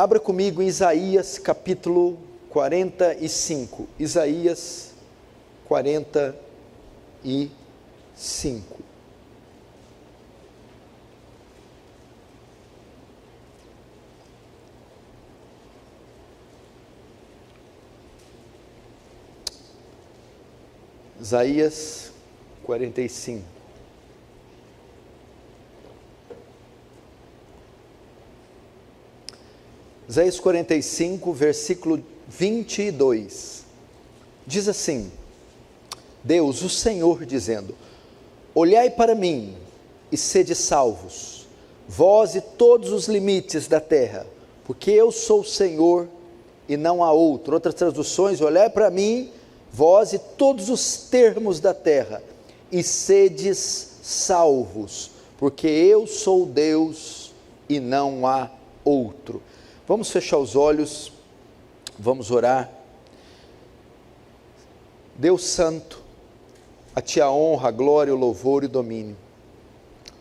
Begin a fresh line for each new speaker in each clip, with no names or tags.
Abra comigo em Isaías capítulo 45. Isaías 45. Isaías 45. Isaías 45, versículo 22. Diz assim: Deus, o Senhor, dizendo: olhai para mim e sede salvos, vós e todos os limites da terra, porque eu sou o Senhor e não há outro. Outras traduções: olhai para mim, vós e todos os termos da terra, e sedes salvos, porque eu sou Deus e não há outro. Vamos fechar os olhos, vamos orar. Deus Santo, a Ti a honra, a glória, o louvor e o domínio.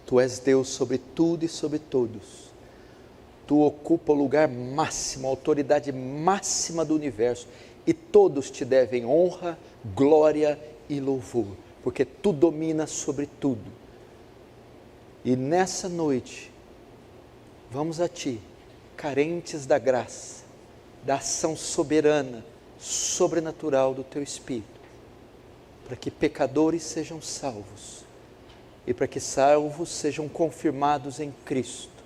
Tu és Deus sobre tudo e sobre todos. Tu ocupa o lugar máximo, a autoridade máxima do universo, e todos te devem honra, glória e louvor, porque Tu dominas sobre tudo. E nessa noite, vamos a Ti, carentes da graça, da ação soberana, sobrenatural do Teu Espírito, para que pecadores sejam salvos, e para que salvos sejam confirmados em Cristo,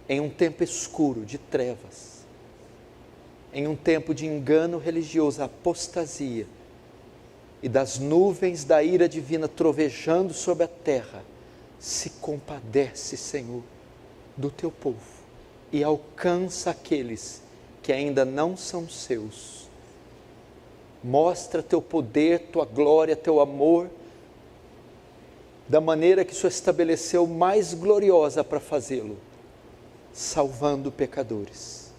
em um tempo escuro de trevas, em um tempo de engano religioso, apostasia, e das nuvens da ira divina trovejando sobre a terra. Se compadece, Senhor, do Teu povo, e alcança aqueles que ainda não são seus. Mostra Teu poder, Tua glória, Teu amor, da maneira que o Senhor estabeleceu mais gloriosa para fazê-lo, salvando pecadores,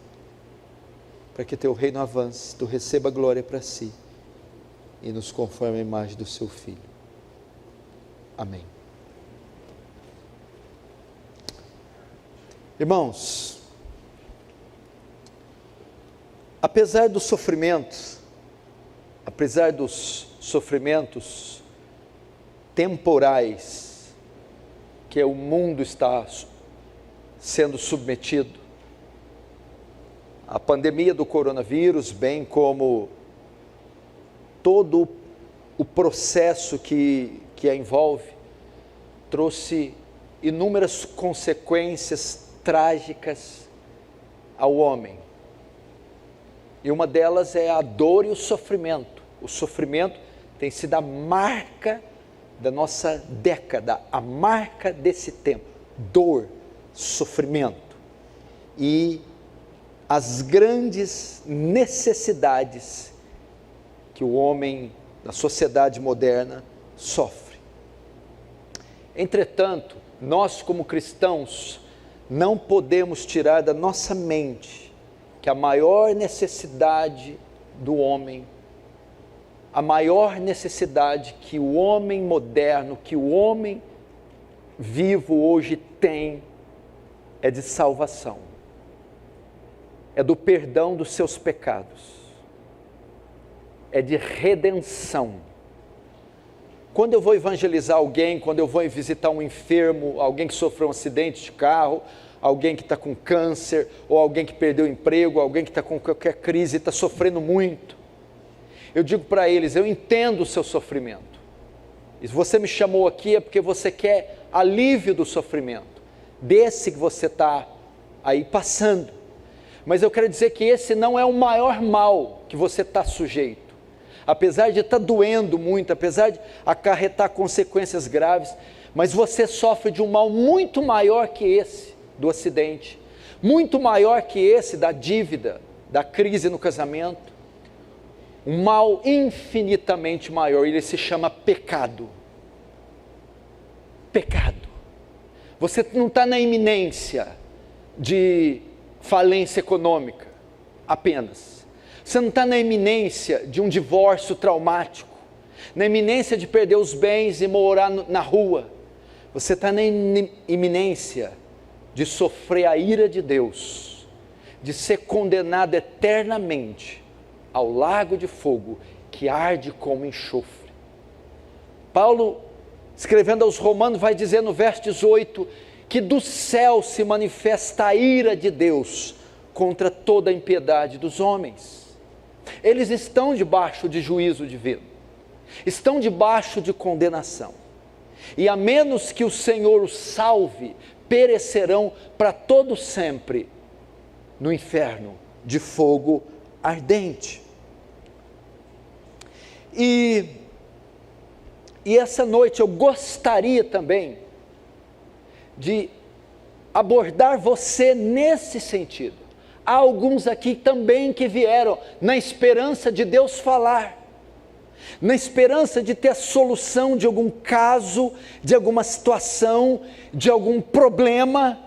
para que Teu reino avance, Tu receba glória para si, e nos conforme a imagem do Seu Filho. Amém. Irmãos, apesar dos sofrimentos temporais que o mundo está sendo submetido, a pandemia do coronavírus, bem como todo o processo que a envolve, trouxe inúmeras consequências trágicas ao homem. E uma delas é a dor e o sofrimento. O sofrimento tem sido a marca da nossa década, a marca desse tempo. Dor, sofrimento. E as grandes necessidades que o homem, na sociedade moderna, sofre. Entretanto, nós como cristãos, não podemos tirar da nossa mente que a maior necessidade do homem, a maior necessidade que o homem moderno, que o homem vivo hoje tem, é de salvação, é do perdão dos seus pecados, é de redenção. Quando eu vou evangelizar alguém, quando eu vou visitar um enfermo, alguém que sofreu um acidente de carro, alguém que está com câncer, ou alguém que perdeu o emprego, alguém que está com qualquer crise, está sofrendo muito, eu digo para eles: eu entendo o seu sofrimento, e se você me chamou aqui é porque você quer alívio do sofrimento, desse que você está aí passando, mas eu quero dizer que esse não é o maior mal que você está sujeito. Apesar de estar doendo muito, apesar de acarretar consequências graves, mas você sofre de um mal muito maior que esse do acidente, muito maior que esse da dívida, da crise no casamento, um mal infinitamente maior. Ele se chama pecado. Pecado. Você não está na iminência de falência econômica apenas. Você não está na iminência de um divórcio traumático, na iminência de perder os bens e morar na rua. Você está na iminência de sofrer a ira de Deus, de ser condenado eternamente ao lago de fogo que arde como enxofre. Paulo, escrevendo aos Romanos, vai dizer no verso 18 que do céu se manifesta a ira de Deus contra toda a impiedade dos homens. Eles estão debaixo de juízo divino, estão debaixo de condenação, e a menos que o Senhor os salve, perecerão para todo sempre no inferno de fogo ardente. E essa noite eu gostaria também de abordar você nesse sentido. Há alguns aqui também que vieram na esperança de Deus falar, na esperança de ter a solução de algum caso, de alguma situação, de algum problema,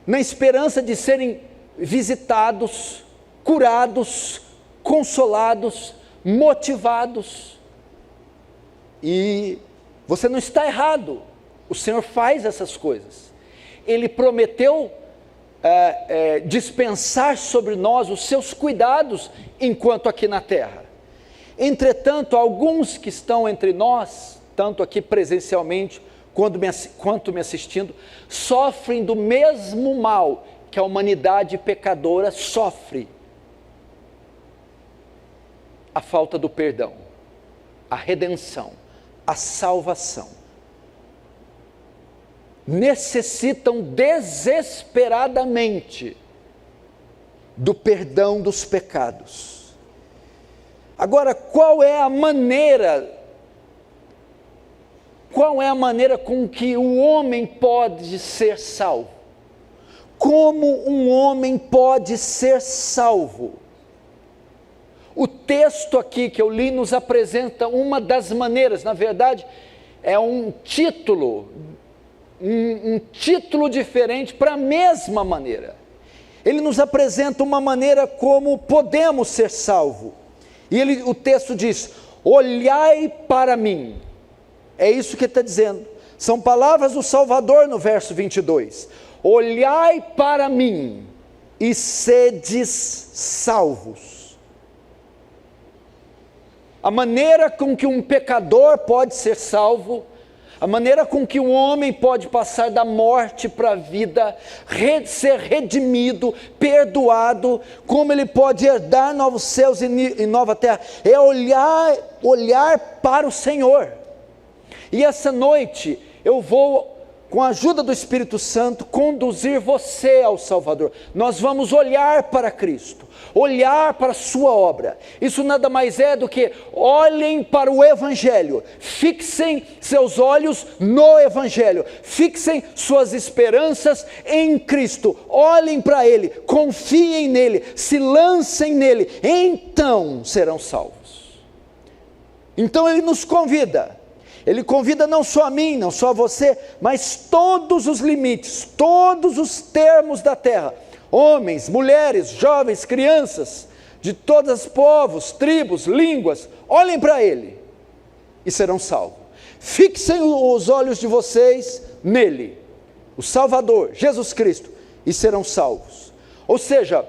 na esperança de serem visitados, curados, consolados, motivados. E você não está errado, o Senhor faz essas coisas. Ele prometeu dispensar sobre nós os seus cuidados enquanto aqui na terra. Entretanto, alguns que estão entre nós, tanto aqui presencialmente quanto me assistindo, sofrem do mesmo mal que a humanidade pecadora sofre: a falta do perdão, a redenção, a salvação. Necessitam desesperadamente do perdão dos pecados. Agora, qual é a maneira com que o homem pode ser salvo? Como um homem pode ser salvo? O texto aqui que eu li nos apresenta uma das maneiras, na verdade, é um título diferente para a mesma maneira. Ele nos apresenta uma maneira como podemos ser salvos. E o texto diz: olhai para mim. É isso que ele está dizendo. São palavras do Salvador no verso 22. Olhai para mim e sedes salvos. A maneira com que um pecador pode ser salvo, a maneira com que um homem pode passar da morte para a vida, ser redimido, perdoado, como ele pode herdar novos céus e nova terra, é olhar para o Senhor. E essa noite eu vou, com a ajuda do Espírito Santo, conduzir você ao Salvador. Nós vamos olhar para Cristo, olhar para a sua obra. Isso nada mais é do que olhem para o Evangelho, fixem seus olhos no Evangelho, fixem suas esperanças em Cristo, olhem para Ele, confiem nele, se lancem nele, então serão salvos. Então Ele nos convida. Ele convida não só a mim, não só a você, mas todos os limites, todos os termos da terra, homens, mulheres, jovens, crianças, de todos os povos, tribos, línguas, olhem para Ele e serão salvos. Fixem os olhos de vocês nele, o Salvador, Jesus Cristo, e serão salvos. Ou seja,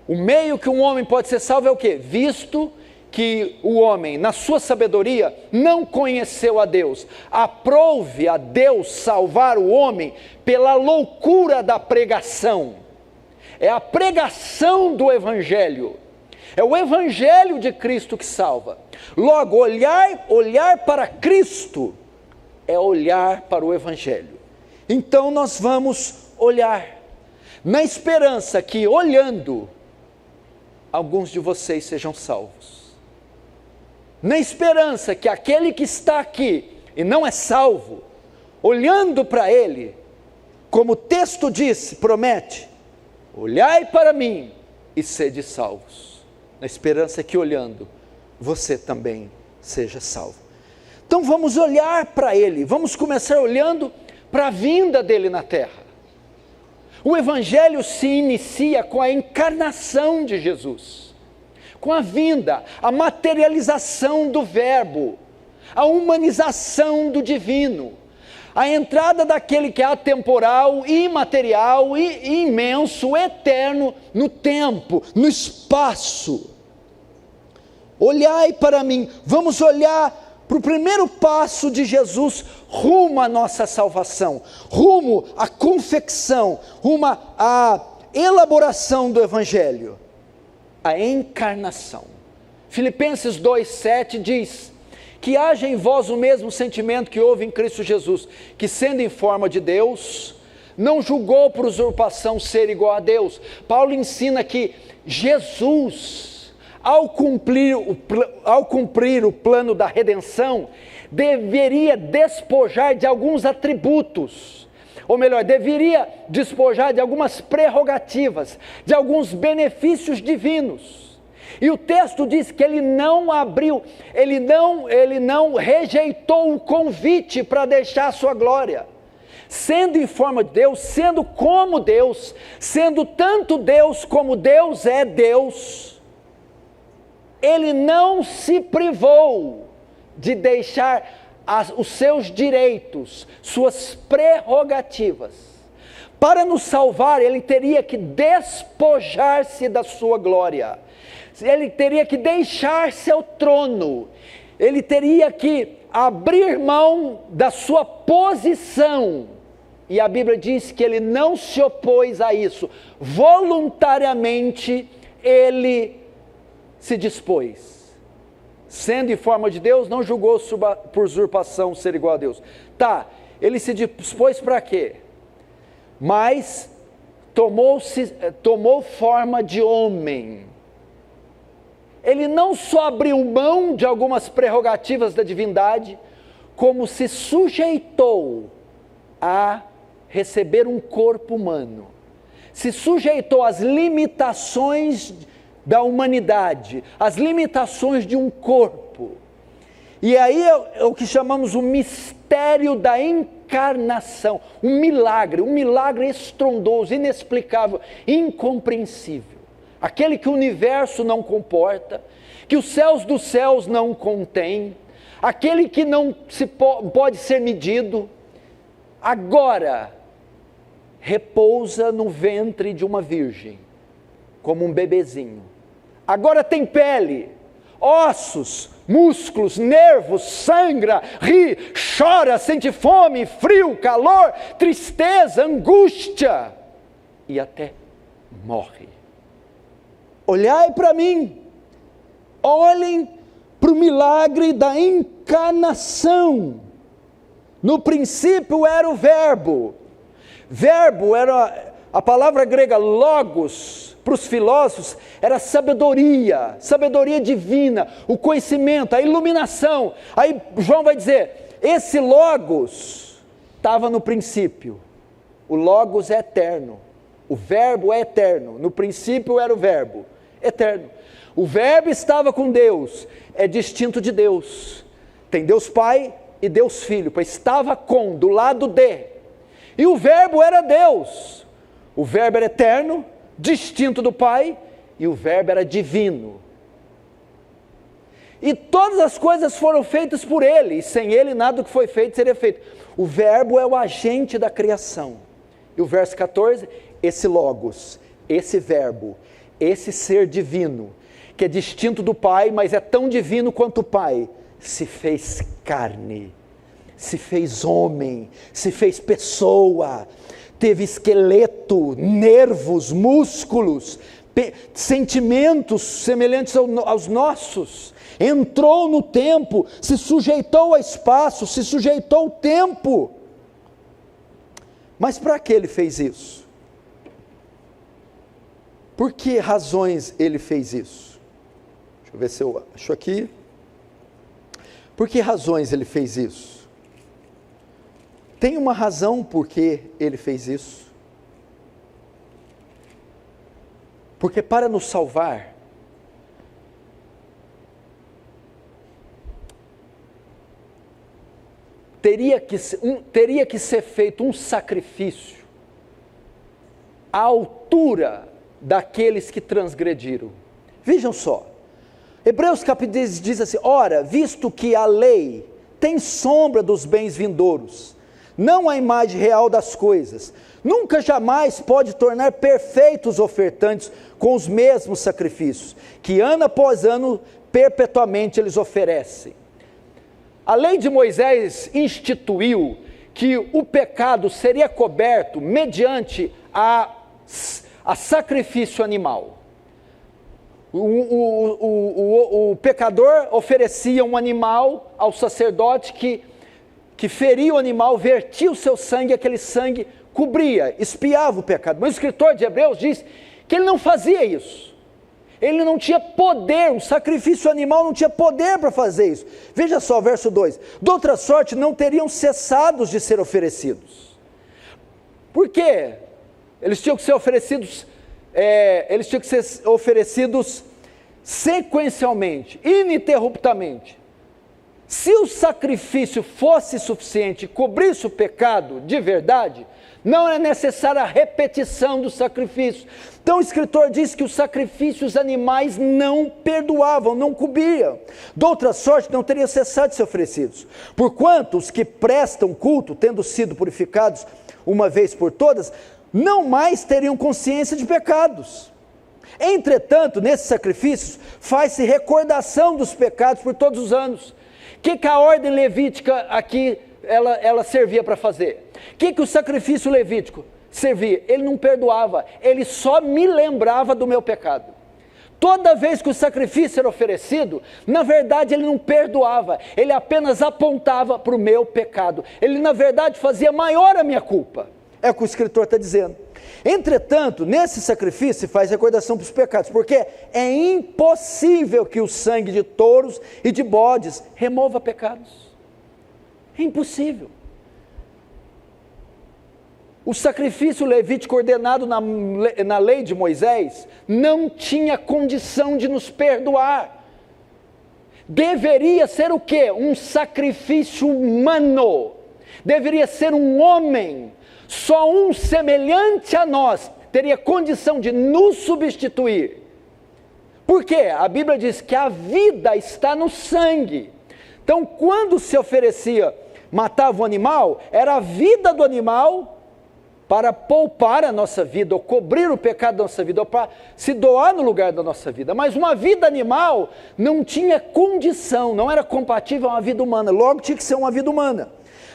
o meio que um homem pode ser salvo é o quê? Visto que o homem, na sua sabedoria, não conheceu a Deus, aprove a Deus salvar o homem pela loucura da pregação. É a pregação do Evangelho, é o Evangelho de Cristo que salva. Logo, olhar para Cristo é olhar para o Evangelho. Então nós vamos olhar, na esperança que, olhando, alguns de vocês sejam salvos. Na esperança que aquele que está aqui e não é salvo, olhando para Ele, como o texto diz, promete: olhai para mim e sede salvos. Na esperança que, olhando, você também seja salvo. Então vamos olhar para Ele, vamos começar olhando para a vinda dEle na terra. O Evangelho se inicia com a encarnação de Jesus, com a vinda, a materialização do Verbo, a humanização do divino,
A entrada daquele que é atemporal, imaterial e imenso, eterno, no tempo, no espaço. Olhai para mim, vamos olhar para o primeiro passo de Jesus rumo à nossa salvação, rumo à confecção, rumo à elaboração do Evangelho, a encarnação. Filipenses 2,7 diz: que haja em vós o mesmo sentimento que houve em Cristo Jesus, que sendo em forma de Deus, não julgou por usurpação ser igual a Deus. Paulo ensina que Jesus, ao cumprir o plano da redenção, deveria despojar de alguns atributos, ou melhor, deveria despojar de algumas prerrogativas, de alguns benefícios divinos. E o texto diz que ele não rejeitou o convite para deixar a sua glória. Sendo em forma de Deus, sendo como Deus, sendo tanto Deus como Deus é Deus, ele não se privou de deixar os seus direitos, suas prerrogativas. Para nos salvar, ele teria que despojar-se da sua glória. Ele teria que deixar seu trono, ele teria que abrir mão da sua posição, e a Bíblia diz que ele não se opôs a isso, voluntariamente ele se dispôs, sendo em forma de Deus, não julgou por usurpação ser igual a Deus. Ele se dispôs para quê? Mas tomou forma de homem. Ele não só abriu mão de algumas prerrogativas da divindade, como se sujeitou a receber um corpo humano, se sujeitou às limitações da humanidade, às limitações de um corpo. E aí é o que chamamos o mistério da encarnação, um milagre estrondoso, inexplicável, incompreensível. Aquele que o universo não comporta, que os céus dos céus não contém, aquele que não pode ser medido, agora repousa no ventre de uma virgem, como um bebezinho. Agora tem pele, ossos, músculos, nervos, sangra, ri, chora, sente fome, frio, calor, tristeza, angústia e até morre. Olhai para mim, olhem para o milagre da encarnação. No princípio era o verbo era a palavra grega logos, para os filósofos era sabedoria divina, o conhecimento, a iluminação. Aí João vai dizer, esse logos estava no princípio, o logos é eterno, o verbo é eterno, no princípio era o verbo, eterno. O verbo estava com Deus, é distinto de Deus. Tem Deus Pai e Deus Filho, pois estava do lado de. E o verbo era Deus. O verbo era eterno, distinto do Pai, e o verbo era divino. E todas as coisas foram feitas por Ele, e sem Ele nada do que foi feito seria feito. O verbo é o agente da criação. E o verso 14, esse logos, esse verbo, esse ser divino, que é distinto do Pai, mas é tão divino quanto o Pai, se fez carne, se fez homem, se fez pessoa, teve esqueleto, nervos, músculos, sentimentos semelhantes aos nossos, entrou no tempo, se sujeitou ao espaço, se sujeitou ao tempo. Mas para que ele fez isso? Por que razões ele fez isso? Deixa eu ver se eu acho aqui. Por que razões ele fez isso? Tem uma razão por que ele fez isso. Porque para nos salvar, teria que ser feito um sacrifício à altura daqueles que transgrediram. Vejam só, Hebreus capítulo 10 diz assim, ora, visto que a lei tem sombra dos bens vindouros, não a imagem real das coisas. Nunca jamais pode tornar perfeitos os ofertantes com os mesmos sacrifícios, que ano após ano, perpetuamente eles oferecem. A lei de Moisés instituiu que o pecado seria coberto mediante a sacrifício animal. O pecador oferecia um animal ao sacerdote que feria o animal, vertia o seu sangue, aquele sangue cobria, espiava o pecado. Mas o escritor de Hebreus diz que ele não fazia isso. Ele não tinha poder, o sacrifício animal não tinha poder para fazer isso. Veja só, verso 2: de outra sorte não teriam cessados de ser oferecidos. Por quê? Eles tinham que ser oferecidos sequencialmente, ininterruptamente. Se o sacrifício fosse suficiente e cobrisse o pecado de verdade, não é necessária a repetição do sacrifício. Então o escritor diz que os sacrifícios animais não perdoavam, não cobriam. De outra sorte, não teriam cessado de ser oferecidos. Porquanto os que prestam culto, tendo sido purificados uma vez por todas, não mais teriam consciência de pecados. Entretanto, nesses sacrifícios, faz-se recordação dos pecados por todos os anos. O que a ordem levítica aqui ela servia para fazer? O que o sacrifício levítico servia? Ele não perdoava, ele só me lembrava do meu pecado. Toda vez que o sacrifício era oferecido, na verdade ele não perdoava, ele apenas apontava para o meu pecado. Ele na verdade fazia maior a minha culpa. É o que o escritor está dizendo. Entretanto, nesse sacrifício se faz recordação para os pecados, porque é impossível que o sangue de touros e de bodes remova pecados. É impossível. O sacrifício levítico ordenado na lei de Moisés não tinha condição de nos perdoar. Deveria ser o quê? Um sacrifício humano. Deveria ser um homem. Só um semelhante a nós teria condição de nos substituir. Por quê? A Bíblia diz que a vida está no sangue. Então, quando se oferecia, matava o animal, era a vida do animal para poupar a nossa vida, ou cobrir o pecado da nossa vida, ou para se doar no lugar da nossa vida. Mas uma vida animal não tinha condição, não era compatível a uma vida humana, logo tinha que ser uma vida humana.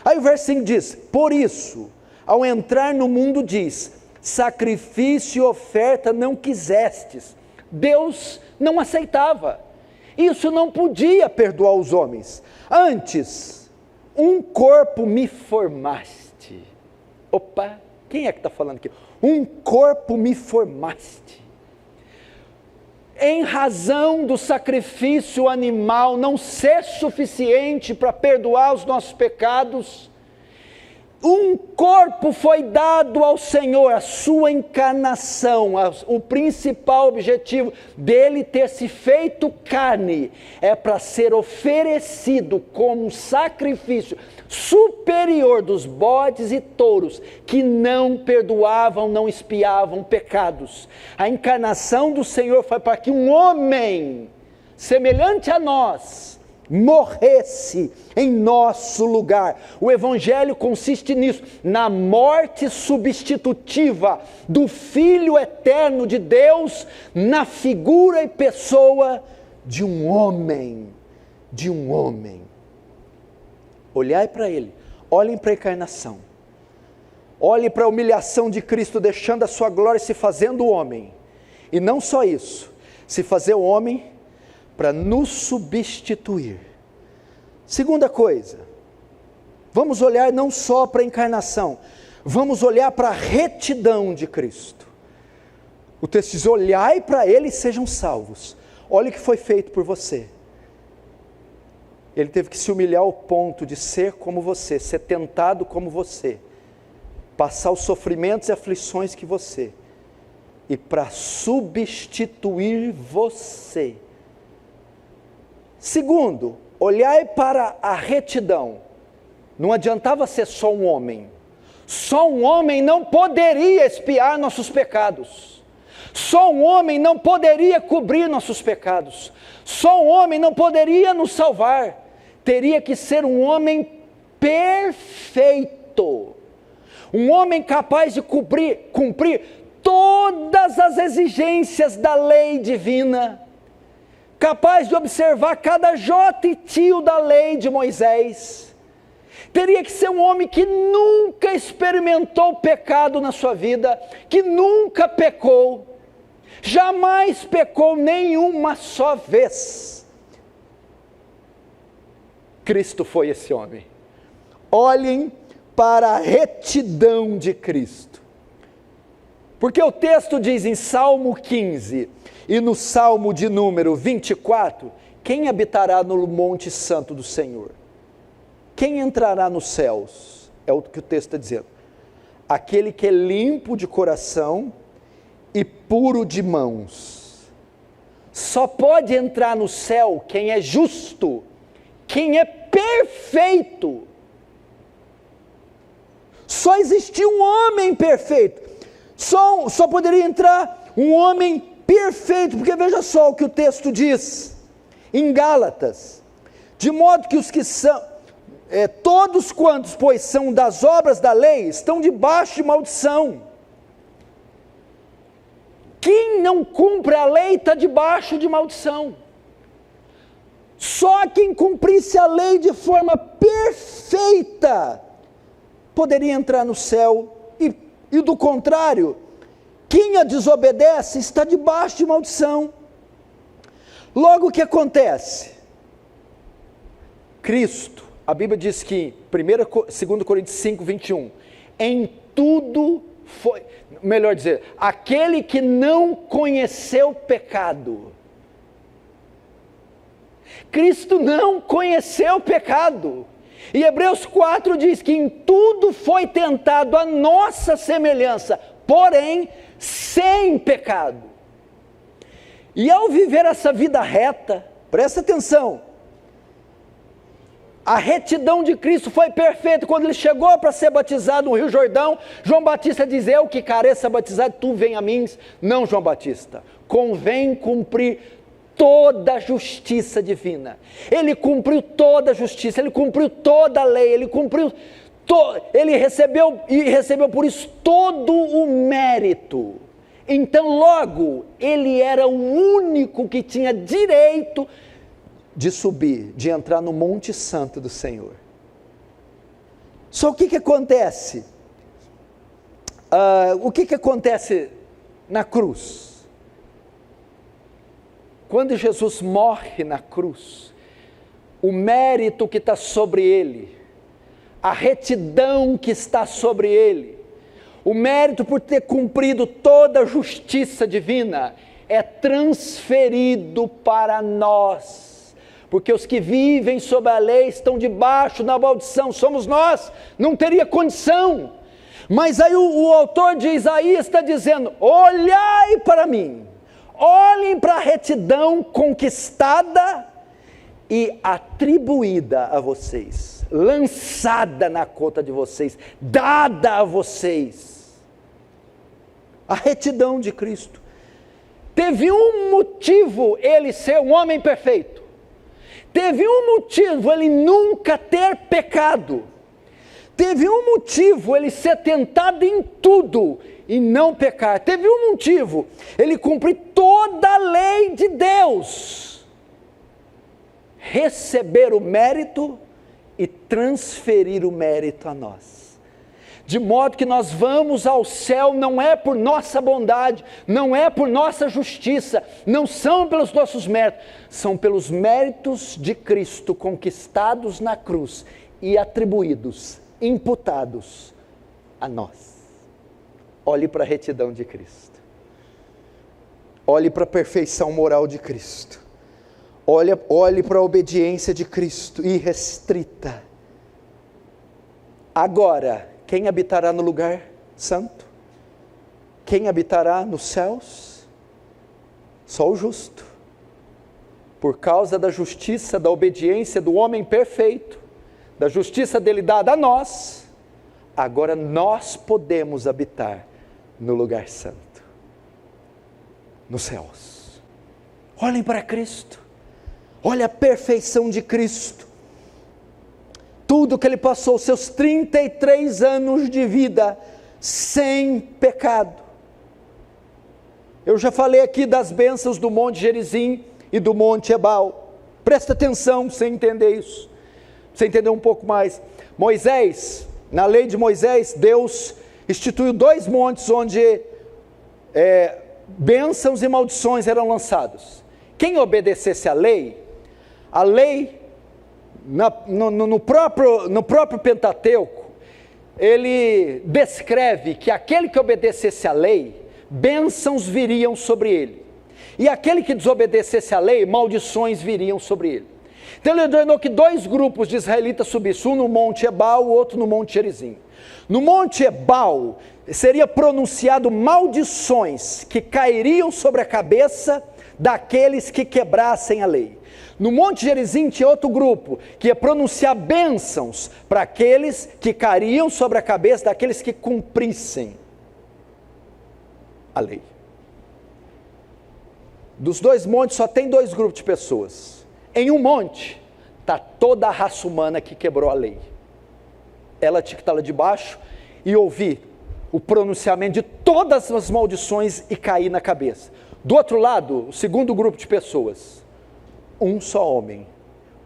Aí o verso 5 diz: por isso, ao entrar no mundo diz, sacrifício e oferta não quisestes. Deus não aceitava. Isso não podia perdoar os homens. Antes, um corpo me formaste. Opa, quem é que está falando aqui? Um corpo me formaste. Em razão do sacrifício animal não ser suficiente para perdoar os nossos pecados, um corpo foi dado ao Senhor, a sua encarnação, o principal objetivo dele ter se feito carne, é para ser oferecido como sacrifício superior dos bodes e touros, que não perdoavam, não expiavam pecados. A encarnação do Senhor foi para que um homem, semelhante a nós, morresse em nosso lugar. O evangelho consiste nisso, na morte substitutiva do Filho eterno de Deus, na figura e pessoa de um homem, Olhai para ele, olhem para a encarnação, olhem para a humilhação de Cristo, deixando a sua glória e se fazendo homem, e não só isso, se fazer homem para nos substituir. Segunda coisa, vamos olhar não só para a encarnação, vamos olhar para a retidão de Cristo. O texto diz: olhai para ele e sejam salvos. Olha o que foi feito por você. Ele teve que se humilhar ao ponto de ser como você, ser tentado como você, passar os sofrimentos e aflições que você, e para substituir você. Segundo, olhai para a retidão. Não adiantava ser só um homem. Só um homem não poderia expiar nossos pecados. Só um homem não poderia cobrir nossos pecados. Só um homem não poderia nos salvar. Teria que ser um homem perfeito. santo, um homem capaz de cumprir todas as exigências da lei divina, capaz de observar cada jota e tio da lei de Moisés. Teria que ser um homem que nunca experimentou pecado na sua vida, que nunca pecou, jamais pecou nenhuma só vez. Cristo foi esse homem. Olhem para a retidão de Cristo. Porque o texto diz em Salmo 15 e no Salmo de número 24, quem habitará no monte santo do Senhor? Quem entrará nos céus? É o que o texto está dizendo. Aquele que é limpo de coração e puro de mãos. Só pode entrar no céu quem é justo, quem é perfeito. Só existia um homem perfeito. Só poderia entrar um homem perfeito, porque veja só o que o texto diz em Gálatas: de modo que os que são, todos quantos, pois, são das obras da lei, estão debaixo de maldição. Quem não cumpre a lei está debaixo de maldição. Só quem cumprisse a lei de forma perfeita poderia entrar no céu, e do contrário, quem a desobedece está debaixo de maldição. Logo, o que acontece? Cristo, a Bíblia diz que, 2 Coríntios 5, 21, em tudo foi, melhor dizer, aquele que não conheceu pecado. Cristo não conheceu pecado. E Hebreus 4 diz que em tudo foi tentado a nossa semelhança, porém sem pecado. E ao viver essa vida reta, presta atenção, a retidão de Cristo foi perfeita. Quando ele chegou para ser batizado no Rio Jordão, João Batista diz: eu que careço a batizar, tu vem a mim. Não, João Batista, convém cumprir toda a justiça divina. Ele cumpriu toda a justiça, ele cumpriu toda a lei, ele recebeu por isso todo o mérito. Então, logo, ele era o único que tinha direito de subir, de entrar no Monte Santo do Senhor. Só o que acontece? O que acontece na cruz? Quando Jesus morre na cruz, o mérito que está sobre ele, a retidão que está sobre ele, o mérito por ter cumprido toda a justiça divina, é transferido para nós, porque os que vivem sob a lei estão debaixo da maldição, somos nós, não teria condição. Mas aí o autor de Isaías está dizendo: olhai para mim, olhem para a retidão conquistada e atribuída a vocês, lançada na conta de vocês, dada a vocês. A retidão de Cristo. Teve um motivo ele ser um homem perfeito. Teve um motivo ele nunca ter pecado. Teve um motivo ele ser tentado em tudo e não pecar. Teve um motivo ele cumprir toda a lei de Deus, receber o mérito e transferir o mérito a nós. De modo que nós vamos ao céu não é por nossa bondade, não é por nossa justiça, não são pelos nossos méritos, são pelos méritos de Cristo conquistados na cruz e atribuídos, imputados a nós. Olhe para a retidão de Cristo. Olhe para a perfeição moral de Cristo. Olhe para a obediência de Cristo irrestrita. Agora, quem habitará no lugar santo? Quem habitará nos céus? Só o justo. Por causa da justiça, da obediência do homem perfeito, da justiça dele dada a nós, agora nós podemos habitar no lugar santo, nos céus. Olhem para Cristo. Olha a perfeição de Cristo. tudo que ele passou, seus 33 anos de vida, sem pecado. Eu já falei aqui das bênçãos do Monte Gerizim e do Monte Ebal. Presta atenção para você entender isso, para você entender um pouco mais. Moisés, na lei de Moisés, Deus instituiu 2 montes onde bênçãos e maldições eram lançados. Quem obedecesse à lei, no próprio Pentateuco, ele descreve que aquele que obedecesse à lei, bênçãos viriam sobre ele, e aquele que desobedecesse à lei, maldições viriam sobre ele. Então ele ordenou que 2 grupos de israelitas subissem, um no Monte Ebal, o outro no Monte Gerizim. No Monte Ebal, seria pronunciado maldições que cairiam sobre a cabeça daqueles que quebrassem a lei. No Monte Gerizim tinha outro grupo, que ia pronunciar bênçãos para aqueles que cairiam sobre a cabeça daqueles que cumprissem a lei. Dos 2 montes só tem 2 grupos de pessoas. Em um monte está toda a raça humana que quebrou a lei. Ela tinha que estar lá debaixo e ouvir o pronunciamento de todas as maldições e cair na cabeça. Do outro lado, o segundo grupo de pessoas, um só homem,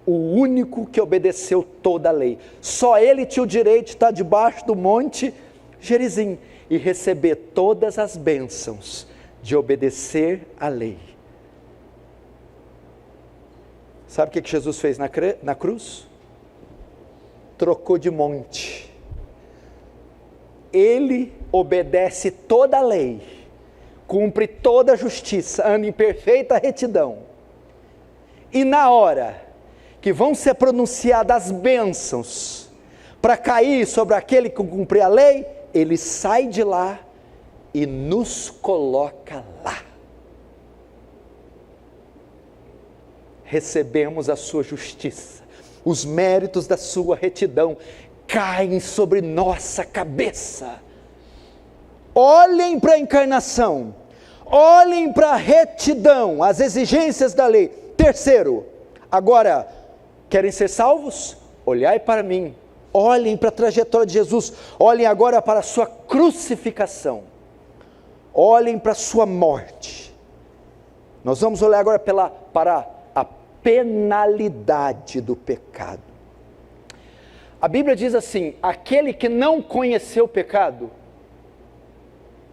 o único que obedeceu toda a lei. Só ele tinha o direito de estar debaixo do Monte Gerizim e receber todas as bênçãos de obedecer à lei. Sabe o que Jesus fez na cruz? Trocou de monte. Ele obedece toda a lei, cumpre toda a justiça, anda em perfeita retidão. E na hora que vão ser pronunciadas as bênçãos para cair sobre aquele que cumpre a lei, ele sai de lá e nos coloca lá. Recebemos a sua justiça, os méritos da sua retidão caem sobre nossa cabeça. Olhem para a encarnação, olhem para a retidão, as exigências da lei. Terceiro, agora, querem ser salvos? Olhai para mim, olhem para a trajetória de Jesus, olhem agora para a sua crucificação, olhem para a sua morte. Nós vamos olhar agora para a penalidade do pecado. A Bíblia diz assim: aquele que não conheceu o pecado,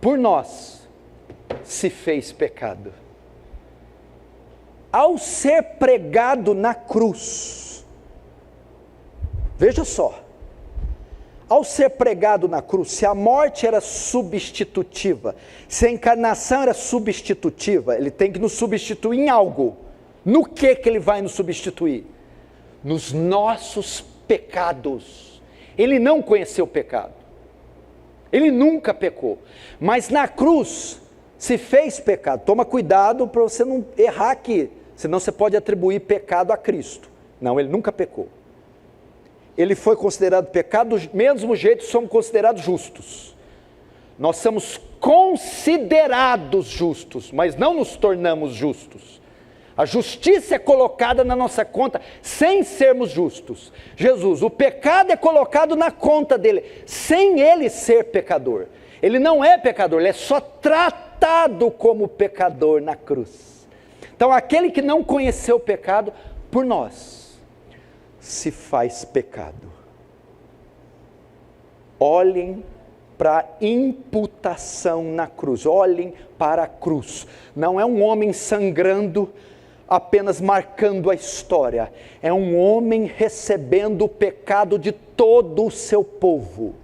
por nós, se fez pecado. Ao ser pregado na cruz, veja só, ao ser pregado na cruz, se a morte era substitutiva, se a encarnação era substitutiva, ele tem que nos substituir em algo. No que ele vai nos substituir? Nos nossos pecados. Ele não conheceu o pecado, ele nunca pecou, mas na cruz se fez pecado. Toma cuidado para você não errar aqui, senão você pode atribuir pecado a Cristo. Não, ele nunca pecou. Ele foi considerado pecado, do mesmo jeito somos considerados justos. Nós somos considerados justos, mas não nos tornamos justos. A justiça é colocada na nossa conta sem sermos justos. Jesus, o pecado é colocado na conta dele, sem ele ser pecador. Ele não é pecador, ele é só tratado como pecador na cruz. Então aquele que não conheceu o pecado, por nós, se faz pecado. Olhem para a imputação na cruz, olhem para a cruz. Não é um homem sangrando, apenas marcando a história, é um homem recebendo o pecado de todo o seu povo,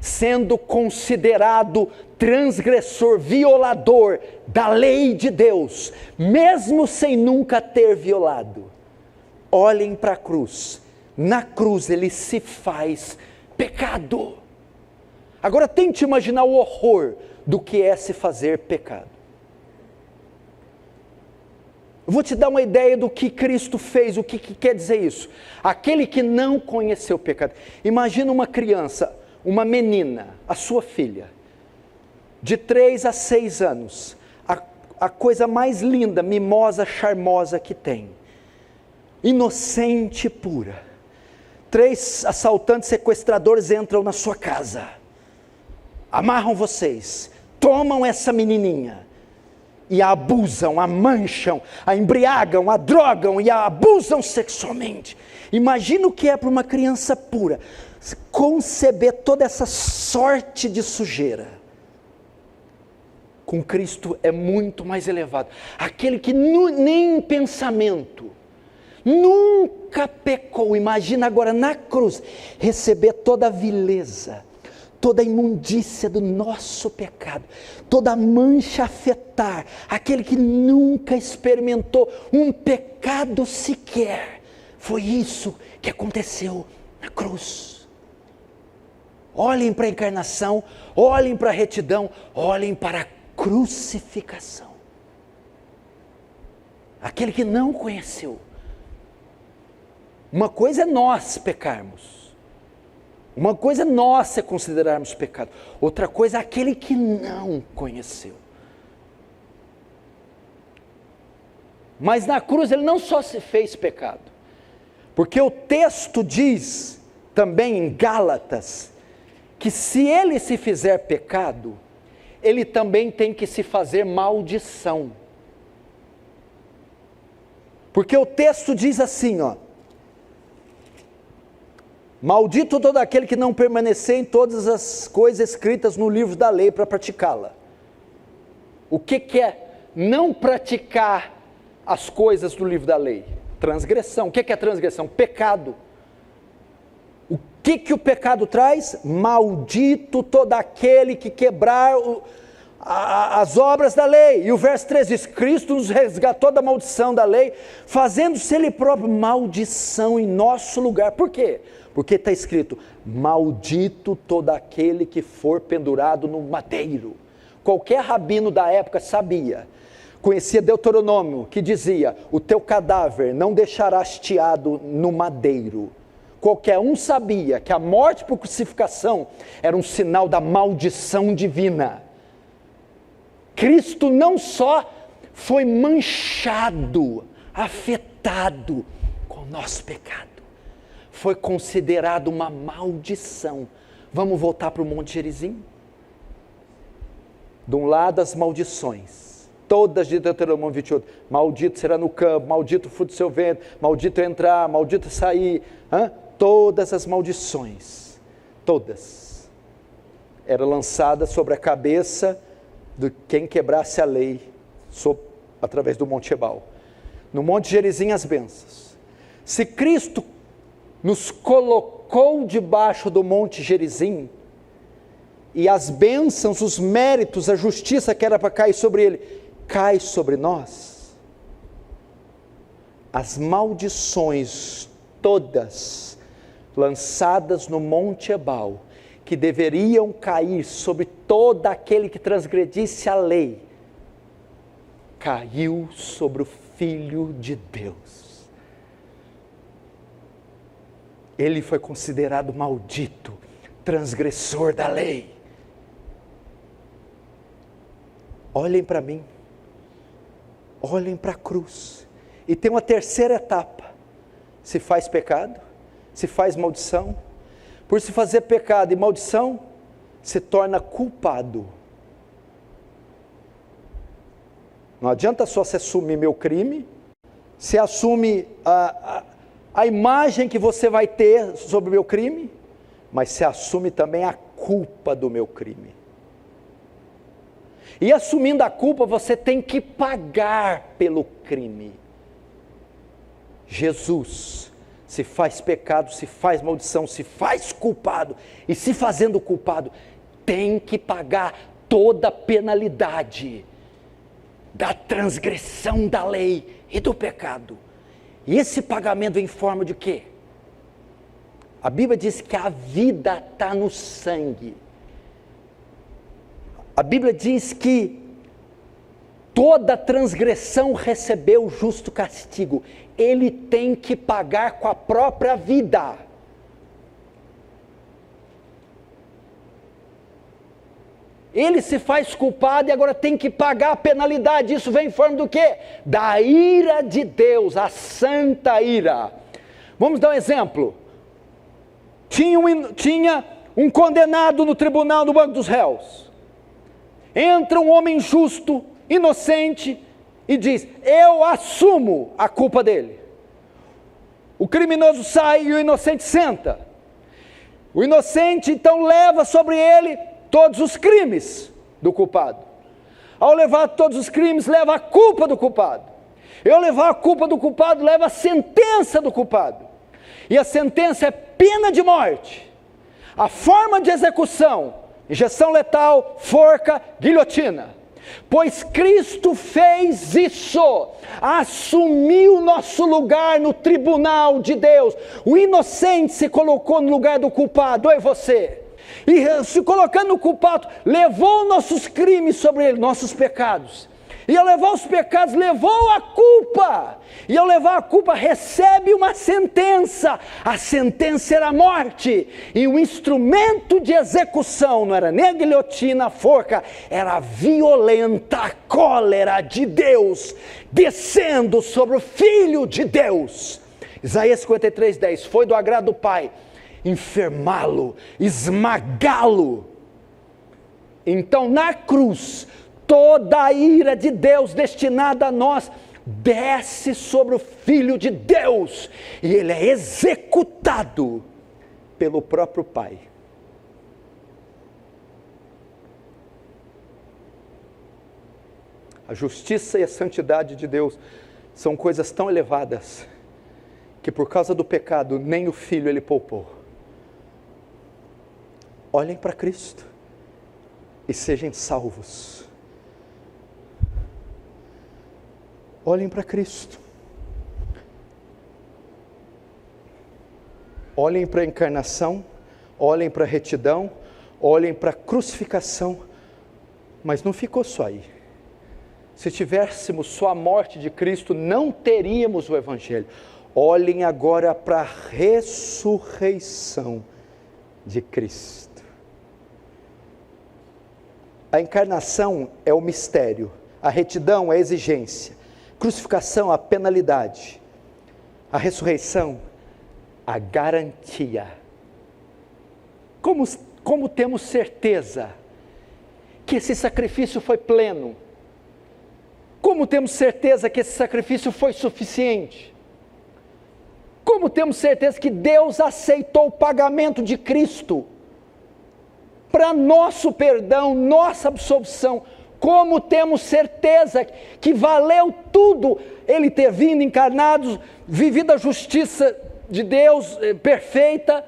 sendo considerado transgressor, violador da lei de Deus, mesmo sem nunca ter violado. Olhem para a cruz, na cruz ele se faz pecado. Agora tente imaginar o horror do que é se fazer pecado. Eu vou te dar uma ideia do que Cristo fez, o que quer dizer isso. Aquele que não conheceu o pecado. Imagina uma criança, uma menina, a sua filha, de 3 a 6 anos, a coisa mais linda, mimosa, charmosa que tem, inocente e pura, 3 assaltantes sequestradores entram na sua casa, amarram vocês, tomam essa menininha e a abusam, a mancham, a embriagam, a drogam e a abusam sexualmente. Imagina o que é para uma criança pura conceber toda essa sorte de sujeira. Com Cristo é muito mais elevado. Aquele que nem em pensamento nunca pecou, imagina agora na cruz receber toda a vileza, toda a imundícia do nosso pecado, toda a mancha afetar, aquele que nunca experimentou um pecado sequer. Foi isso que aconteceu na cruz. Olhem para a encarnação, olhem para a retidão, olhem para a crucificação. Aquele que não conheceu. Uma coisa é nós pecarmos, uma coisa é nós se considerarmos pecado, outra coisa é aquele que não conheceu. Mas na cruz ele não só se fez pecado, porque o texto diz também em Gálatas, que se ele se fizer pecado, ele também tem que se fazer maldição. Porque o texto diz assim, ó: maldito todo aquele que não permanecer em todas as coisas escritas no livro da lei para praticá-la. O que é não praticar as coisas do livro da lei? Transgressão. O que é transgressão? Pecado. O que o pecado traz? Maldito todo aquele que quebrar as obras da lei. E o verso 3 diz: Cristo nos resgatou da maldição da lei, fazendo-se Ele próprio maldição em nosso lugar. Por quê? Porque está escrito: maldito todo aquele que for pendurado no madeiro. Qualquer rabino da época sabia, conhecia Deuteronômio, que dizia: o teu cadáver não deixará hasteado no madeiro. Qualquer um sabia que a morte por crucificação era um sinal da maldição divina. Cristo não só foi manchado, afetado com o nosso pecado, foi considerado uma maldição. Vamos voltar para o Monte Gerizim? De um lado as maldições, todas de Deuteronômio 28, maldito será no campo, maldito o fruto do seu ventre, maldito entrar, maldito sair, todas as maldições, todas, eram lançadas sobre a cabeça de quem quebrasse a lei, através do Monte Ebal. No Monte Gerizim as bênçãos. Se Cristo nos colocou debaixo do Monte Gerizim, e as bênçãos, os méritos, a justiça que era para cair sobre ele, cai sobre nós, as maldições todas lançadas no Monte Ebal, que deveriam cair sobre todo aquele que transgredisse a lei, caiu sobre o Filho de Deus. Ele foi considerado maldito, transgressor da lei. Olhem para mim, olhem para a cruz, e tem uma terceira etapa: se faz pecado, se faz maldição. Por se fazer pecado e maldição, se torna culpado. Não adianta só se assumir meu crime, se assume a imagem que você vai ter sobre o meu crime, mas se assume também a culpa do meu crime. E assumindo a culpa, você tem que pagar pelo crime. Jesus se faz pecado, se faz maldição, se faz culpado, e se fazendo culpado, tem que pagar toda a penalidade da transgressão da lei e do pecado. E esse pagamento vem em forma de quê? A Bíblia diz que a vida está no sangue. A Bíblia diz que toda transgressão recebeu o justo castigo. Ele tem que pagar com a própria vida. Ele se faz culpado e agora tem que pagar a penalidade. Isso vem em forma do quê? Da ira de Deus, a santa ira. Vamos dar um exemplo. tinha um condenado no tribunal, no banco dos réus. Entra um homem justo, inocente, e diz: eu assumo a culpa dele. O criminoso sai e o inocente senta. O inocente então leva sobre ele todos os crimes do culpado. Ao levar todos os crimes, leva a culpa do culpado. Eu levar a culpa do culpado, leva a sentença do culpado. E a sentença é pena de morte. A forma de execução: injeção letal, forca, guilhotina. Pois Cristo fez isso, assumiu nosso lugar no tribunal de Deus. O inocente se colocou no lugar do culpado, eu e você. E se colocando no culpado, levou nossos crimes sobre ele, nossos pecados. E ao levar os pecados, levou a culpa. E ao levar a culpa, recebe uma sentença. A sentença era a morte. E o instrumento de execução não era nem a guilhotina, a forca, era a violenta cólera de Deus descendo sobre o Filho de Deus. Isaías 53:10, foi do agrado do Pai enfermá-lo, esmagá-lo. Então na cruz, toda a ira de Deus destinada a nós desce sobre o Filho de Deus e ele é executado pelo próprio Pai. A justiça e a santidade de Deus são coisas tão elevadas que por causa do pecado nem o Filho ele poupou. Olhem para Cristo e sejam salvos. Olhem para Cristo. Olhem para a encarnação, olhem para a retidão, olhem para a crucificação, mas não ficou só aí. Se tivéssemos só a morte de Cristo, não teríamos o Evangelho. Olhem agora para a ressurreição de Cristo. A encarnação é o mistério, a retidão é a exigência, a crucificação a penalidade, a ressurreição a garantia. Como temos certeza que esse sacrifício foi pleno? Como temos certeza que esse sacrifício foi suficiente? Como temos certeza que Deus aceitou o pagamento de Cristo para nosso perdão, nossa absolvição? Como temos certeza que valeu tudo Ele ter vindo encarnado, vivido a justiça de Deus perfeita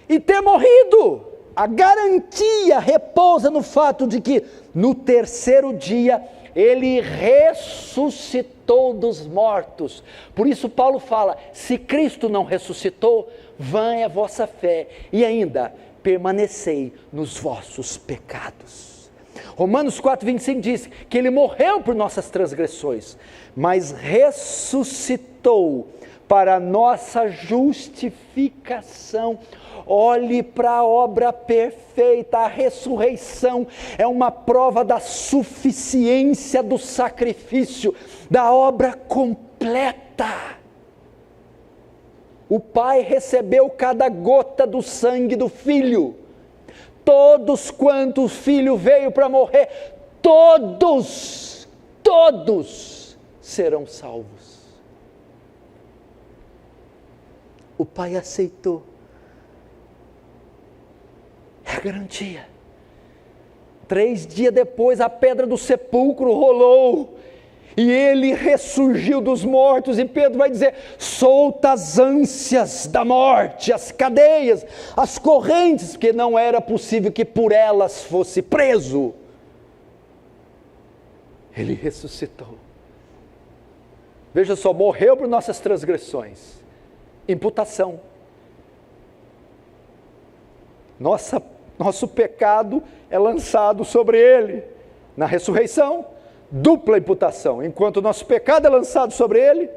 e ter morrido? A garantia repousa no fato de que no terceiro dia Ele ressuscitou dos mortos. Por isso Paulo fala: se Cristo não ressuscitou, vã é a vossa fé, e ainda permanecei nos vossos pecados. Romanos 4:25 diz que Ele morreu por nossas transgressões, mas ressuscitou para a nossa justificação. Olhe para a obra perfeita. A ressurreição é uma prova da suficiência do sacrifício, da obra completa. O Pai recebeu cada gota do sangue do Filho. Todos quanto o Filho veio para morrer, todos serão salvos. O Pai aceitou. É a garantia. 3 dias depois, a pedra do sepulcro rolou e Ele ressurgiu dos mortos, e Pedro vai dizer: solta as ânsias da morte, as cadeias, as correntes, porque não era possível que por elas fosse preso. Ele ressuscitou. Veja só, morreu por nossas transgressões, imputação. Nosso pecado é lançado sobre Ele. Na ressurreição, dupla imputação. Enquanto o nosso pecado é lançado sobre Ele,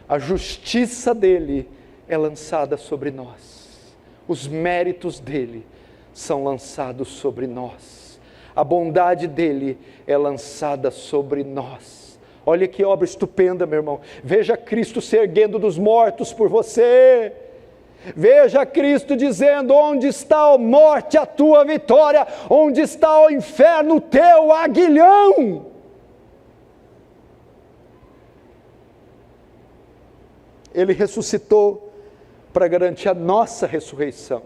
a justiça dEle é lançada sobre nós. Os méritos dEle são lançados sobre nós. A bondade dEle é lançada sobre nós. Olha que obra estupenda, meu irmão. Veja Cristo se erguendo dos mortos por você. Veja Cristo dizendo: onde está, ó morte, a tua vitória? Onde está, ó inferno, o teu aguilhão? Ele ressuscitou para garantir a nossa ressurreição.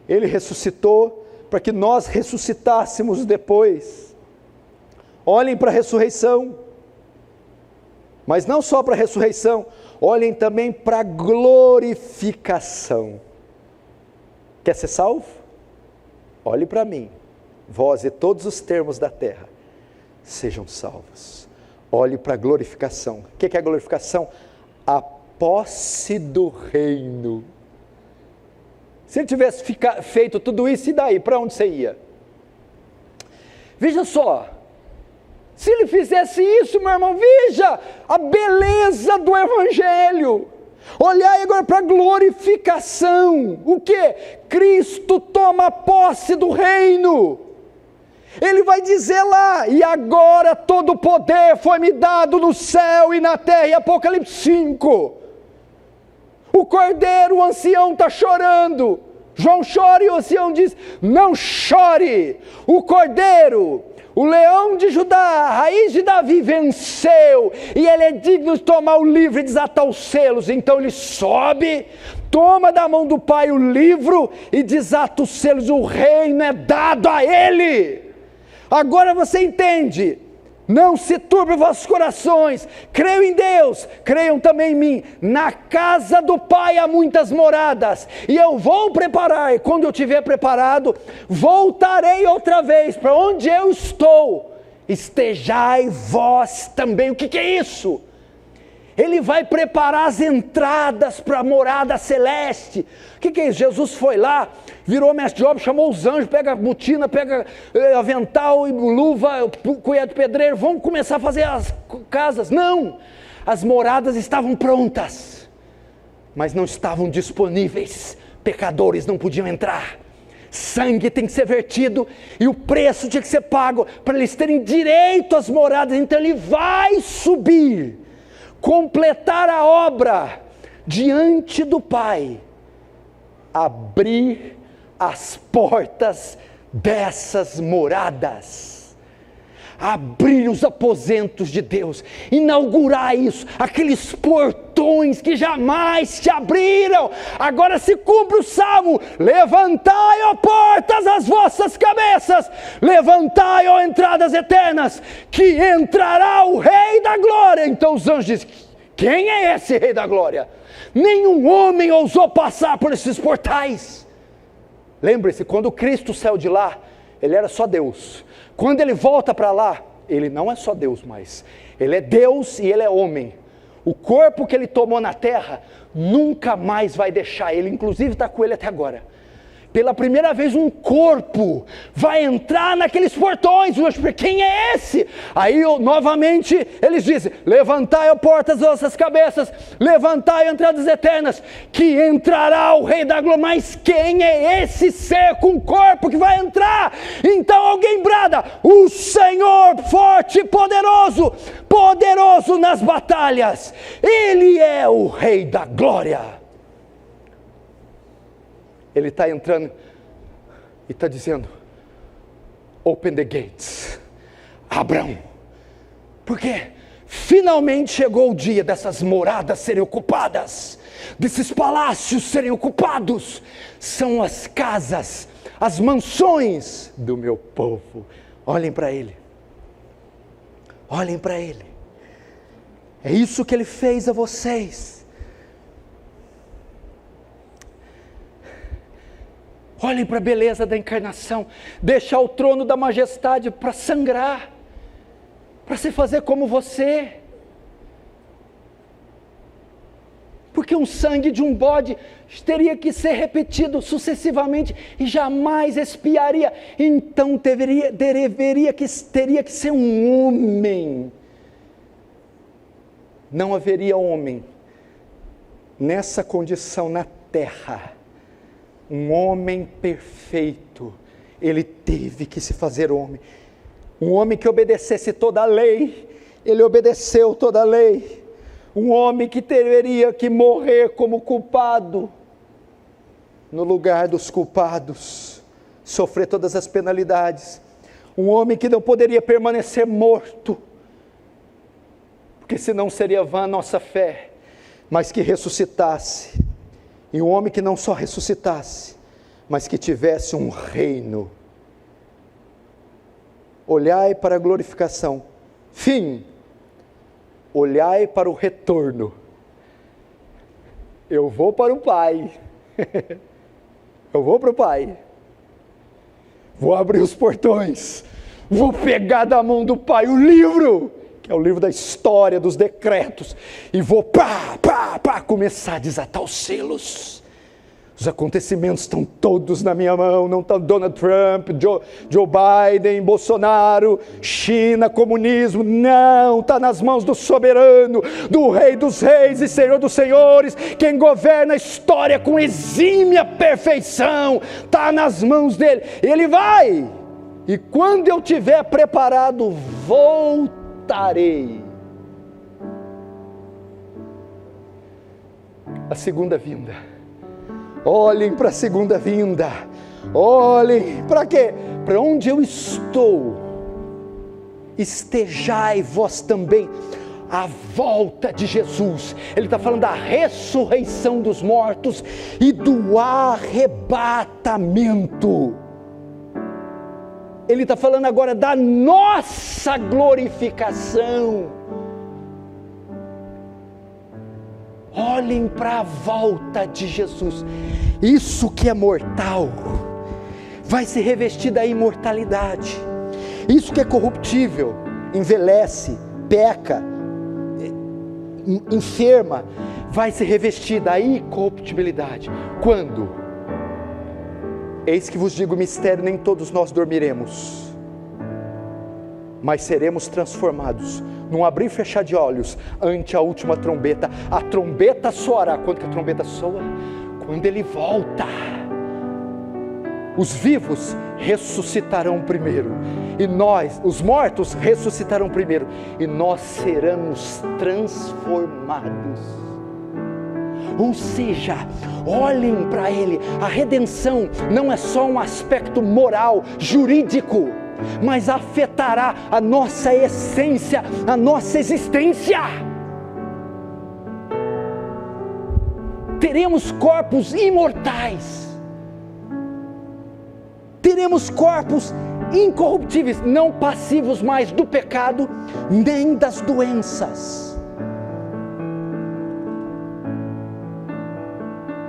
Ele ressuscitou para que nós ressuscitássemos depois. Olhem para a ressurreição. Mas não só para a ressurreição, olhem também para a glorificação. Quer ser salvo? Olhe para mim, vós e todos os termos da terra, sejam salvos. Olhe para a glorificação. O que é a glorificação? A posse do reino. Se ele tivesse feito tudo isso, e daí? Para onde você ia? Veja só, se ele fizesse isso, meu irmão, veja a beleza do Evangelho. Olhai agora para a glorificação. O que? Cristo toma posse do reino. Ele vai dizer lá: e agora todo o poder foi-me dado no céu e na terra, em Apocalipse 5. O cordeiro, o ancião está chorando. João chora e o ancião diz: não chore. O cordeiro, o leão de Judá, a raiz de Davi, venceu, e ele é digno de tomar o livro e desatar os selos. Então ele sobe, toma da mão do Pai o livro e desata os selos. O reino é dado a ele. Agora você entende? Não se turbe vossos corações, creiam em Deus, creiam também em mim. Na casa do Pai há muitas moradas, e eu vou preparar, e quando eu estiver preparado, voltarei outra vez para onde eu estou. Estejai vós também. O que é isso? Ele vai preparar as entradas para a morada celeste. O que é isso? Jesus foi lá, virou mestre de obra, chamou os anjos, pega a botina, pega avental e luva, colher de pedreiro, vamos começar a fazer as casas. Não, as moradas estavam prontas, mas não estavam disponíveis. Pecadores não podiam entrar. Sangue tem que ser vertido e o preço tinha que ser pago para eles terem direito às moradas. Então ele vai subir, completar a obra diante do Pai, abrir as portas dessas moradas, abrir os aposentos de Deus, inaugurar isso, aqueles portões que jamais se abriram. Agora se cumpre o salmo: levantai, ó portas, as vossas cabeças, levantai, ó entradas eternas, que entrará o Rei da Glória. Então os anjos dizem: quem é esse Rei da Glória? Nenhum homem ousou passar por esses portais. Lembre-se, quando Cristo saiu de lá, ele era só Deus. Quando ele volta para lá, ele não é só Deus mais. Ele é Deus e ele é homem. O corpo que ele tomou na terra nunca mais vai deixar ele, inclusive está com ele até agora. Pela primeira vez um corpo vai entrar naqueles portões. Quem é esse? Aí novamente eles dizem: levantai, ó portas, vossas cabeças, levantai, entradas eternas, que entrará o Rei da Glória. Mas quem é esse ser com corpo que vai entrar? Então alguém brada: o Senhor forte e poderoso, poderoso nas batalhas, Ele é o Rei da Glória. Ele está entrando e está dizendo: open the gates, abram. Por quê? Finalmente chegou o dia dessas moradas serem ocupadas, desses palácios serem ocupados. São as casas, as mansões do meu povo. Olhem para Ele, olhem para Ele. É isso que Ele fez a vocês. Olhem para a beleza da encarnação. Deixar o trono da majestade para sangrar, para se fazer como você. Porque um sangue de um bode teria que ser repetido sucessivamente e jamais expiaria. Então teria que ser um homem. Não haveria homem nessa condição na terra. Um homem perfeito, ele teve que se fazer homem. Um homem que obedecesse toda a lei, ele obedeceu toda a lei. Um homem que teria que morrer como culpado,
no lugar dos culpados, sofrer todas as penalidades. Um homem que não poderia permanecer morto, porque senão seria vã a nossa fé, mas que ressuscitasse. E um homem que não só ressuscitasse, mas que tivesse um reino. Olhai para a glorificação. Fim. Olhai para o retorno. Eu vou para o Pai. Eu vou para o Pai. Vou abrir os portões. Vou pegar da mão do Pai o livro, que é o livro da história, dos decretos, e vou começar a desatar os selos. Os acontecimentos estão todos na minha mão, não está Donald Trump, Joe Biden, Bolsonaro, China, comunismo, não, está nas mãos do soberano, do Rei dos Reis e Senhor dos Senhores, quem governa a história com exímia perfeição, está nas mãos dele, ele vai, e quando eu estiver preparado, voltarei. A segunda vinda. Olhem para a segunda vinda. Olhem para quê? Para onde eu estou. Estejai vós também. A volta de Jesus. Ele está falando da ressurreição dos mortos e do arrebatamento. Ele está falando agora da nossa glorificação. Olhem para a volta de Jesus. Isso que é mortal vai se revestir da imortalidade. Isso que é corruptível envelhece, peca, enferma, vai se revestir da incorruptibilidade. Quando? Eis que vos digo o mistério: nem todos nós dormiremos, mas seremos transformados num abrir e fechar de olhos, ante a última trombeta. A trombeta soará. Quando que a trombeta soa? Quando ele volta. Os vivos ressuscitarão primeiro, e nós, os mortos, ressuscitarão primeiro, e nós seremos transformados. Ou seja, olhem para ele. A redenção não é só um aspecto moral, jurídico, mas afetará a nossa essência, a nossa existência. Teremos corpos imortais, teremos corpos incorruptíveis, não passivos mais do pecado, nem das doenças.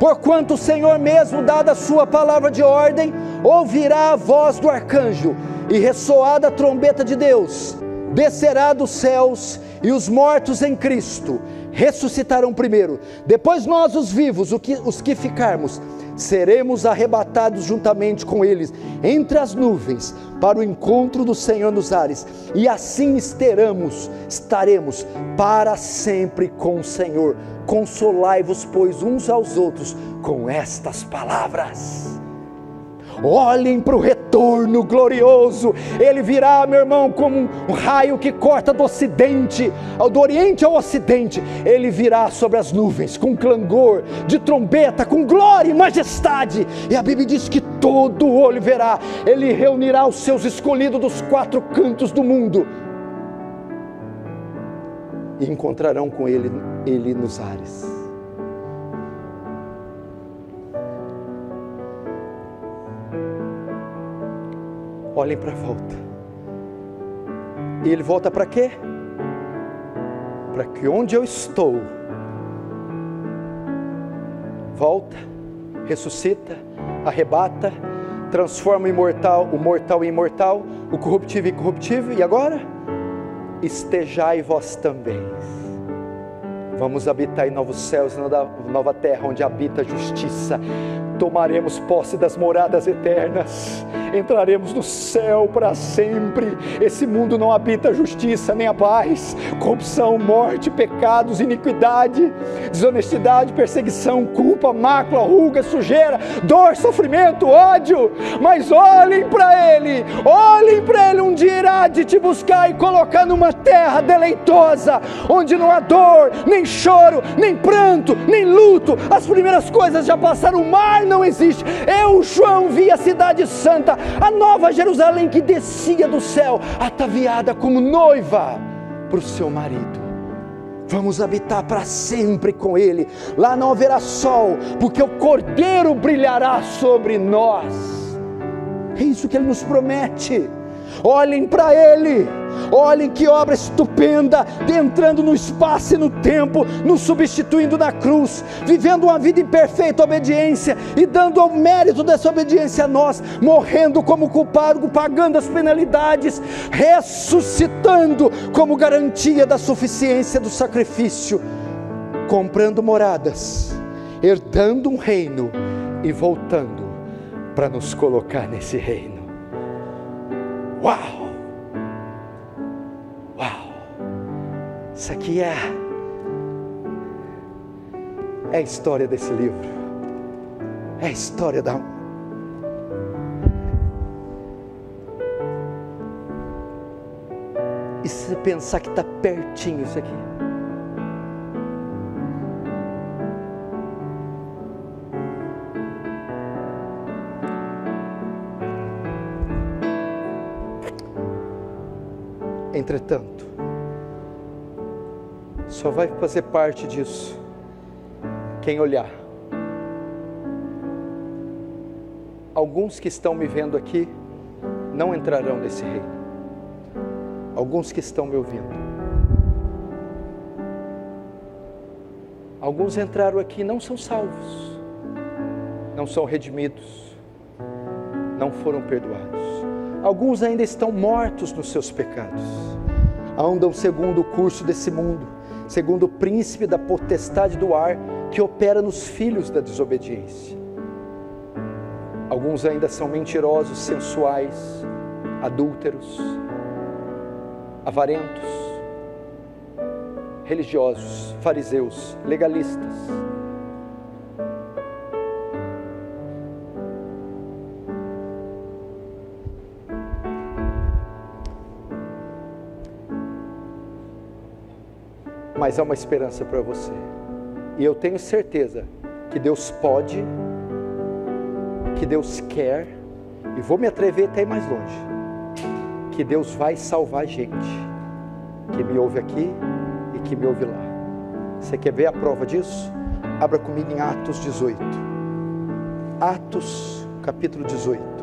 Porquanto o Senhor mesmo, dada a sua palavra de ordem, ouvirá a voz do arcanjo, e ressoada a trombeta de Deus, descerá dos céus, e os mortos em Cristo ressuscitarão primeiro. Depois nós, os vivos, os que ficarmos, seremos arrebatados juntamente com eles entre as nuvens, para o encontro do Senhor nos ares, e assim estaremos para sempre com o Senhor. Consolai-vos, pois, uns aos outros com estas palavras. Olhem para o retorno glorioso. Ele virá, meu irmão, como um raio que corta do ocidente, do oriente ao ocidente. Ele virá sobre as nuvens com clangor de trombeta, com glória e majestade, e a Bíblia diz que todo olho verá. Ele reunirá os seus escolhidos dos 4 cantos do mundo, e encontrarão com ele nos ares. Olhem para a volta. E ele volta para quê? Para que onde eu estou, volta, ressuscita, arrebata, transforma o mortal em imortal, o corruptível em incorruptível. E agora? Estejai vós também. Vamos habitar em novos céus e nova terra, onde habita a justiça. Tomaremos posse das moradas eternas.
entraremos no céu para sempre. Esse mundo não habita a justiça nem a paz, corrupção, morte, pecados, iniquidade, desonestidade, perseguição, culpa, mácula, ruga, sujeira, dor, sofrimento, ódio. Mas olhem para Ele, um dia irá de te buscar e colocar numa terra deleitosa, onde não há dor, nem choro, nem pranto, nem luto. As primeiras coisas já passaram, o mar não existe. Eu, João, vi a cidade santa, a nova Jerusalém que descia do céu, ataviada como noiva para o seu marido. Vamos habitar para sempre com Ele. Lá não haverá sol, porque o Cordeiro brilhará sobre nós. É isso que Ele nos promete. Olhem para Ele, olhem que obra estupenda, entrando no espaço e no tempo, nos substituindo na cruz, vivendo uma vida em perfeita obediência e dando o mérito dessa obediência a nós, morrendo como culpado, pagando as penalidades, ressuscitando como garantia da suficiência do sacrifício, comprando moradas, herdando um reino e voltando para nos colocar nesse reino. Uau! Uau! Isso aqui é a história desse livro. É a história da... E se você pensar que está pertinho isso aqui. Entretanto, só vai fazer parte disso quem olhar. Alguns que estão me vendo aqui não entrarão nesse reino. Alguns que estão me ouvindo. Alguns entraram aqui e não são salvos, não são redimidos, não foram perdoados. Alguns ainda estão mortos nos seus pecados, andam segundo o curso desse mundo, segundo o príncipe da potestade do ar, que opera nos filhos da desobediência. Alguns ainda são mentirosos, sensuais, adúlteros, avarentos, religiosos, fariseus, legalistas. Mas há uma esperança para você, e eu tenho certeza que Deus pode, que Deus quer, e vou me atrever até ir mais longe, que Deus vai salvar gente, que me ouve aqui e que me ouve lá. Você quer ver a prova disso? Abra comigo em Atos 18, Atos capítulo 18.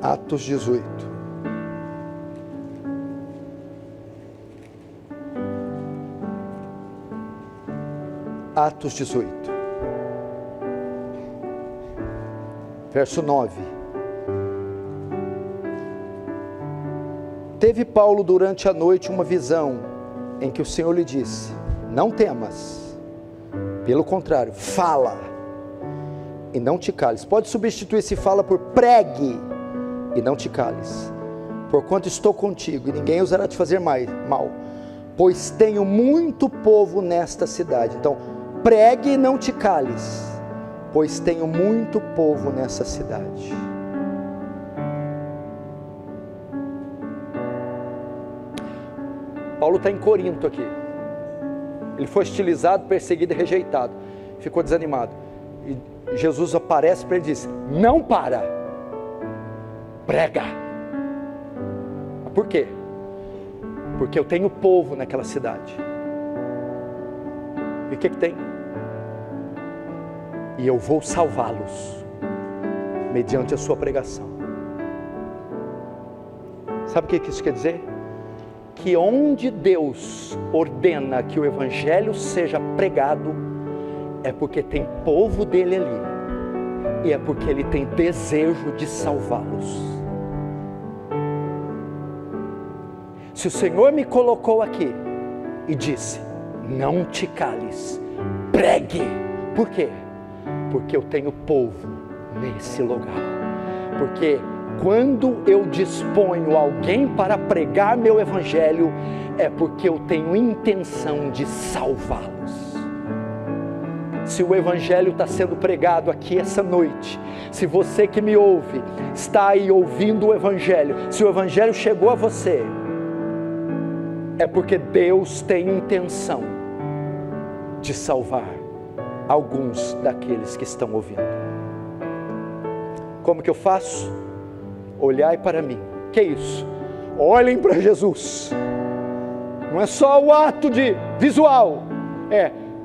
Atos 18. Atos 18. Verso 9. Teve Paulo durante a noite uma visão em que o Senhor lhe disse: não temas, pelo contrário, fala e não te cales. Pode substituir esse fala por pregue e não te cales, porquanto estou contigo, e ninguém ousará te fazer mal, pois tenho muito povo nesta cidade. Então, pregue e não te cales, pois tenho muito povo nessa cidade. Paulo está em Corinto aqui, ele foi hostilizado, perseguido e rejeitado, ficou desanimado, e Jesus aparece para ele e diz: não para, prega. Por quê? Porque eu tenho povo naquela cidade. E o que tem? E eu vou salvá-los mediante a sua pregação. Sabe o que isso quer dizer? Que onde Deus ordena que o evangelho seja pregado, é porque tem povo dele ali, e é porque ele tem desejo de salvá-los. Se o Senhor me colocou aqui e disse: não te cales, pregue. Por quê? Porque eu tenho povo nesse lugar. Porque quando eu disponho alguém para pregar meu evangelho, é porque eu tenho intenção de salvá-los. Se o evangelho está sendo pregado aqui essa noite, se você que me ouve está aí ouvindo o evangelho, se o evangelho chegou a você, é porque Deus tem intenção de salvar alguns daqueles que estão ouvindo. Como que eu faço? Olhai para mim. Que isso? Olhem para Jesus. Não é só o ato de visual,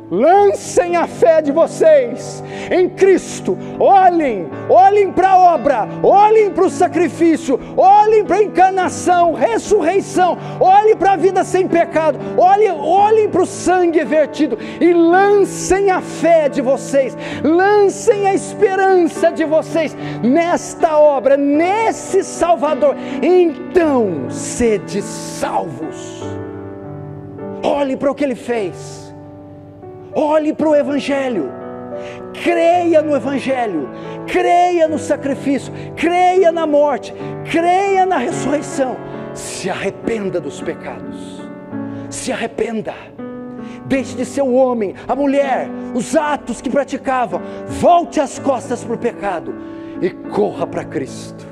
lancem a fé de vocês em Cristo, olhem para a obra, olhem para o sacrifício, olhem para a encarnação, ressurreição, olhem para a vida sem pecado, olhem para o sangue vertido e lancem a fé de vocês, lancem a esperança de vocês nesta obra, nesse Salvador, então sede salvos. Olhe para o que Ele fez. Olhe para o evangelho, creia no evangelho, creia no sacrifício, creia na morte, creia na ressurreição, se arrependa dos pecados, se arrependa, deixe de ser o homem, a mulher, os atos que praticavam, volte as costas para o pecado e corra para Cristo,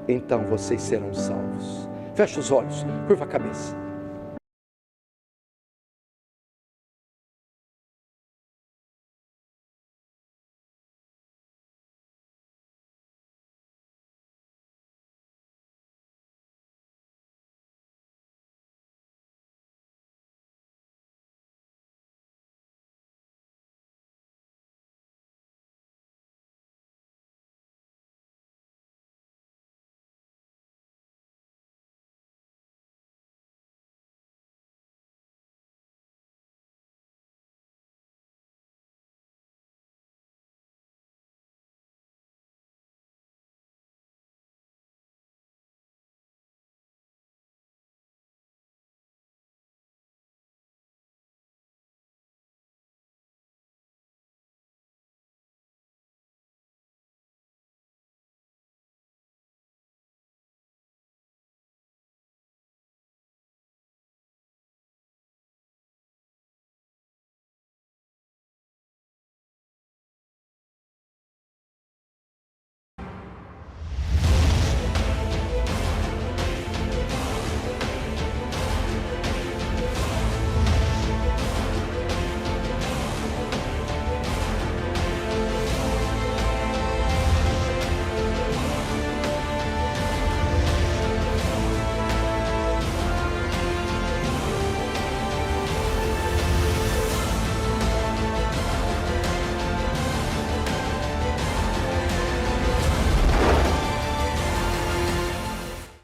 então vocês serão salvos. Feche os olhos, curva a cabeça.